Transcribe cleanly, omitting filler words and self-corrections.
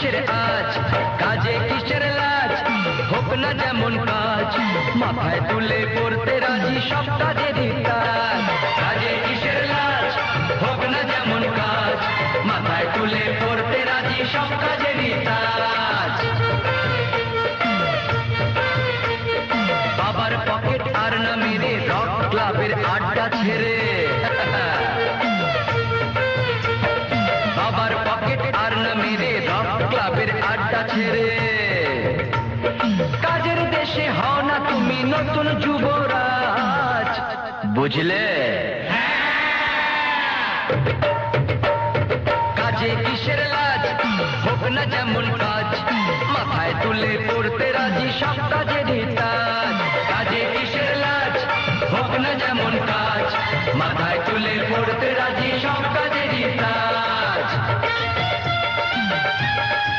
কিসের আজ, কাজে কিসের লাজ, হোক না যেমন কাজ, মাথায় তুলে করতে রাজি সব কাজেরই কাজ। কাজে কিসের লাজ, হোক না যেমন কাজ, মাথায় তুলে করতে রাজি সব কাজেরই কাজ। বাবার পকেট আর না মেরে রক ক্লাবের আড্ডা ছেড়ে, বাবার পকেট আর না মেরে রক ক্লাবের আড্ডা ছেড়ে, কাজের দেশে হও না তুমি নতুন যুবরাজ, বুঝলে? কাজে কিসের লাজ, হোক না যেমন কাজ, মাথায় তুলে করতে রাজি সব কাজেরই কাজ। কাজে কিসের লাজ, হোক না যেমন কাজ, মাথায় তুলে করতে রাজি সব কাজ।